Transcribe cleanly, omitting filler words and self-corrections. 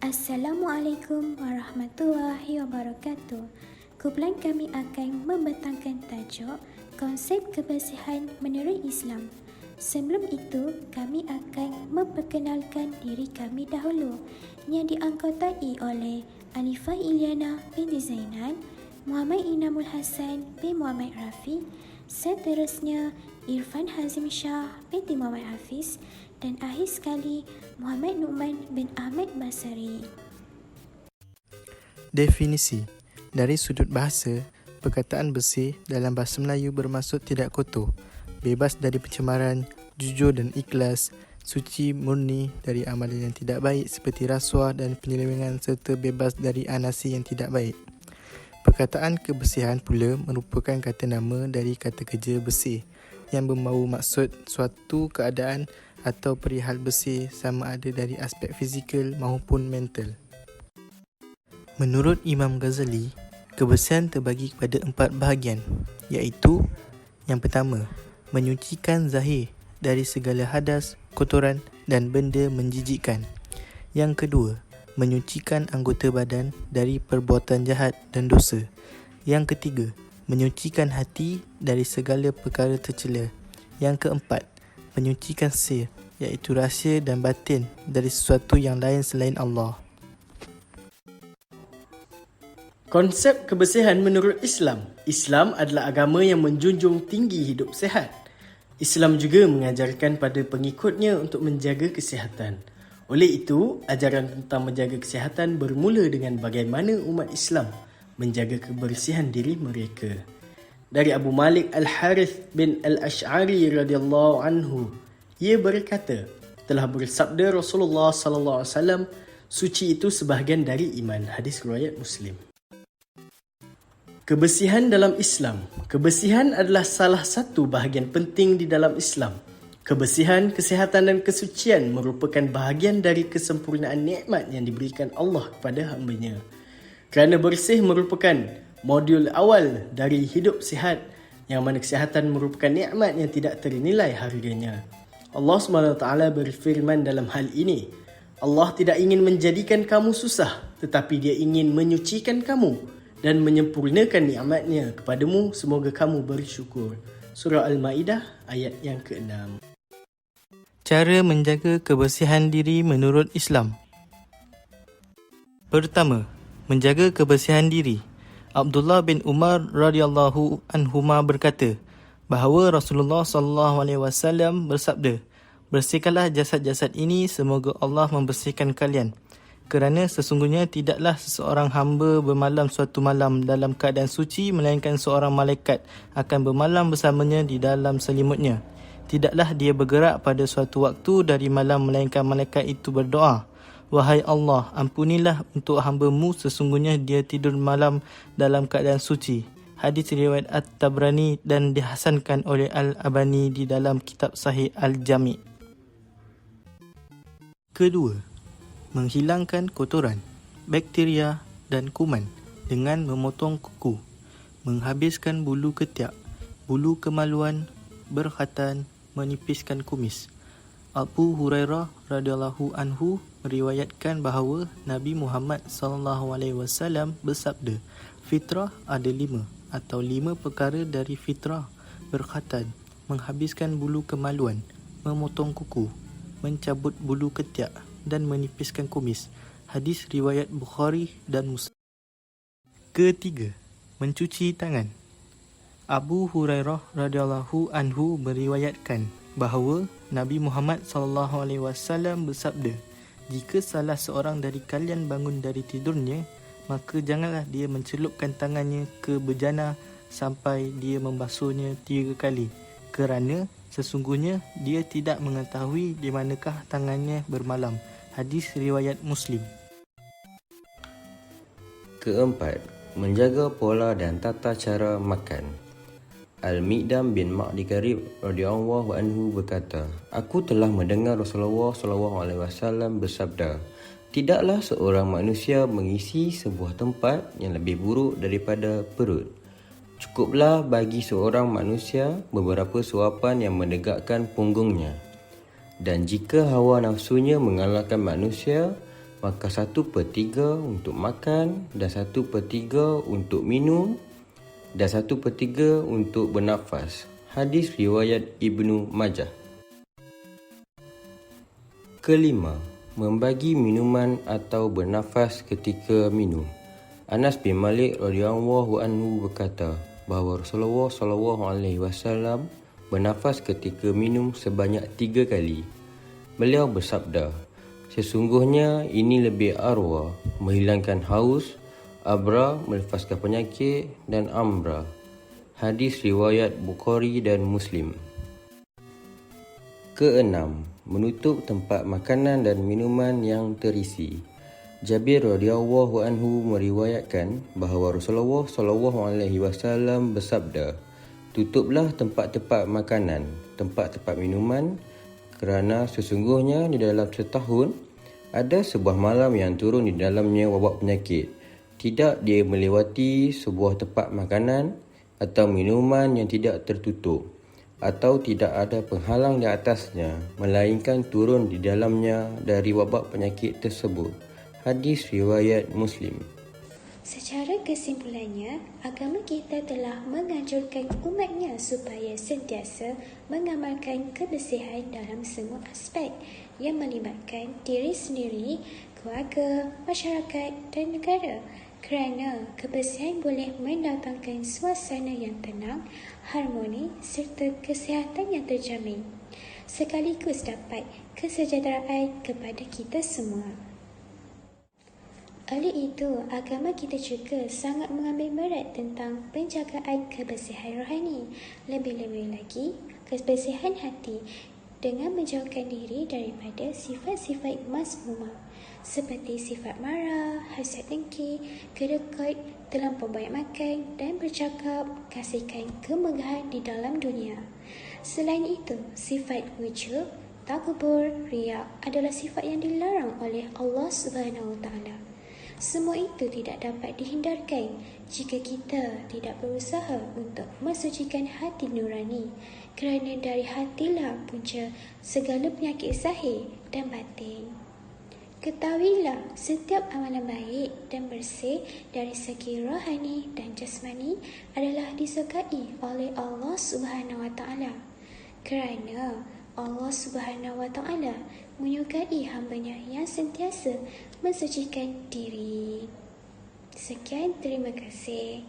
Assalamualaikum warahmatullahi wabarakatuh. Kumpulan kami akan membentangkan tajuk konsep kebersihan menurut Islam. Sebelum itu, kami akan memperkenalkan diri kami dahulu yang dianggotai oleh Anifah Iliana binti Zainan, Muhammad Inamul Hasan bin Muhammad Rafi, seterusnya Irfan Hazim Shah binti Muhammad Hafiz, dan akhir sekali Muhammad Nu'man bin Ahmad Basri. Definisi. Dari sudut bahasa, perkataan bersih dalam bahasa Melayu bermaksud tidak kotor, bebas dari pencemaran, jujur dan ikhlas, suci murni dari amalan yang tidak baik seperti rasuah dan penyelewengan serta bebas dari anasi yang tidak baik. Perkataan kebersihan pula merupakan kata nama dari kata kerja bersih yang membawa maksud suatu keadaan atau perihal bersih sama ada dari aspek fizikal maupun mental. Menurut Imam Ghazali, kebersihan terbagi kepada 4 bahagian, iaitu yang pertama, menyucikan zahir dari segala hadas, kotoran dan benda menjijikkan. Yang kedua, menyucikan anggota badan dari perbuatan jahat dan dosa. Yang ketiga, menyucikan hati dari segala perkara tercela. Yang keempat, menyucikan sir, iaitu rahsia dan batin dari sesuatu yang lain selain Allah. Konsep kebersihan menurut Islam. Islam adalah agama yang menjunjung tinggi hidup sihat. Islam juga mengajarkan pada pengikutnya untuk menjaga kesihatan. Oleh itu, ajaran tentang menjaga kesihatan bermula dengan bagaimana umat Islam menjaga kebersihan diri mereka. Dari Abu Malik Al-Harith bin Al-Ash'ari radhiyallahu anhu, ia berkata, telah bersabda Rasulullah sallallahu alaihi wasallam, suci itu sebahagian dari iman. Hadis riwayat Muslim. Kebersihan dalam Islam. Kebersihan adalah salah satu bahagian penting di dalam Islam. Kebersihan, kesihatan dan kesucian merupakan bahagian dari kesempurnaan nikmat yang diberikan Allah kepada hamba-Nya. Kerana bersih merupakan modul awal dari hidup sihat, yang mana kesihatan merupakan nikmat yang tidak ternilai harganya. Allah SWT berfirman dalam hal ini, Allah tidak ingin menjadikan kamu susah, tetapi Dia ingin menyucikan kamu dan menyempurnakan nikmat-Nya kepadamu. Semoga kamu bersyukur. Surah Al-Ma'idah ayat yang ke-6. Cara menjaga kebersihan diri menurut Islam. Pertama, menjaga kebersihan diri. Abdullah bin Umar radhiyallahu anhuma berkata bahawa Rasulullah sallallahu alaihi wasallam bersabda, bersihkanlah jasad-jasad ini, semoga Allah membersihkan kalian. Kerana sesungguhnya tidaklah seseorang hamba bermalam suatu malam dalam keadaan suci, melainkan seorang malaikat akan bermalam bersamanya di dalam selimutnya. Tidaklah dia bergerak pada suatu waktu dari malam, melainkan malaikat itu berdoa, wahai Allah, ampunilah untuk hamba-Mu, sesungguhnya dia tidur malam dalam keadaan suci. Hadis riwayat At-Tabrani dan dihasankan oleh Al-Albani di dalam kitab Sahih Al-Jami'. Kedua, menghilangkan kotoran, bakteria dan kuman dengan memotong kuku, menghabiskan bulu ketiak, bulu kemaluan, berkhatan, menipiskan kumis. Abu Hurairah radhiyallahu anhu meriwayatkan bahawa Nabi Muhammad sallallahu alaihi wasallam bersabda, fitrah ada 5 atau 5 perkara dari fitrah: berkhatan, menghabiskan bulu kemaluan, memotong kuku, mencabut bulu ketiak dan menipiskan kumis. Hadis riwayat Bukhari dan Muslim. Ketiga, mencuci tangan. Abu Hurairah radhiyallahu anhu meriwayatkan bahawa Nabi Muhammad sallallahu alaihi wasallam bersabda, jika salah seorang dari kalian bangun dari tidurnya, maka janganlah dia mencelupkan tangannya ke bejana sampai dia membasuhnya 3 kali, kerana sesungguhnya dia tidak mengetahui di manakah tangannya bermalam. Hadis riwayat Muslim. Keempat, menjaga pola dan tata cara makan. Al-Miqdam bin Ma'di Karib radhiyallahu anhu berkata, aku telah mendengar Rasulullah sallallahu alaihi wasallam bersabda, tidaklah seorang manusia mengisi sebuah tempat yang lebih buruk daripada perut. Cukuplah bagi seorang manusia beberapa suapan yang menegakkan punggungnya. Dan jika hawa nafsunya mengalahkan manusia, maka 1/3 untuk makan dan 1/3 untuk minum dan 1/3 untuk bernafas. Hadis riwayat Ibnu Majah. Kelima, membagi minuman atau bernafas ketika minum. Anas bin Malik radhiyallahu anhu berkata bahawa Rasulullah SAW bernafas ketika minum sebanyak 3 kali. Beliau bersabda, sesungguhnya ini lebih arwah, menghilangkan haus, abra, melepaskan penyakit, dan amra. Hadis riwayat Bukhari dan Muslim. Keenam, menutup tempat makanan dan minuman yang terisi. Jabir radhiyallahu anhu meriwayatkan bahawa Rasulullah SAW bersabda, tutuplah tempat-tempat makanan, tempat-tempat minuman, kerana sesungguhnya di dalam setahun ada sebuah malam yang turun di dalamnya wabak penyakit. Tidak dia melewati sebuah tempat makanan atau minuman yang tidak tertutup, atau tidak ada penghalang di atasnya, melainkan turun di dalamnya dari wabak penyakit tersebut. Hadis riwayat Muslim. Secara kesimpulannya, agama kita telah menganjurkan umatnya supaya sentiasa mengamalkan kebersihan dalam semua aspek yang melibatkan diri sendiri, keluarga, masyarakat dan negara. Kerana kebersihan boleh mendatangkan suasana yang tenang, harmoni serta kesihatan yang terjamin, sekaligus dapat kesejahteraan kepada kita semua. Oleh itu, agama kita juga sangat mengambil berat tentang penjagaan kebersihan rohani, lebih-lebih lagi kebersihan hati dengan menjauhkan diri daripada sifat-sifat mazmumah seperti sifat marah, hasad dengki, kedekut, terlampau banyak makan dan bercakap, kasihkan kemegahan di dalam dunia. Selain itu, sifat ujub, takabur, riya adalah sifat yang dilarang oleh Allah Subhanahu Wa Taala. Semua itu tidak dapat dihindarkan jika kita tidak berusaha untuk mensucikan hati nurani, kerana dari hatilah punca segala penyakit zahir dan batin. Ketahuilah, setiap amalan baik dan bersih dari segi rohani dan jasmani adalah disukai oleh Allah Subhanahu Wa Taala, kerana Allah Subhanahu Wa Taala menyukai hamba-Nya yang sentiasa mensucikan diri. Sekian, terima kasih.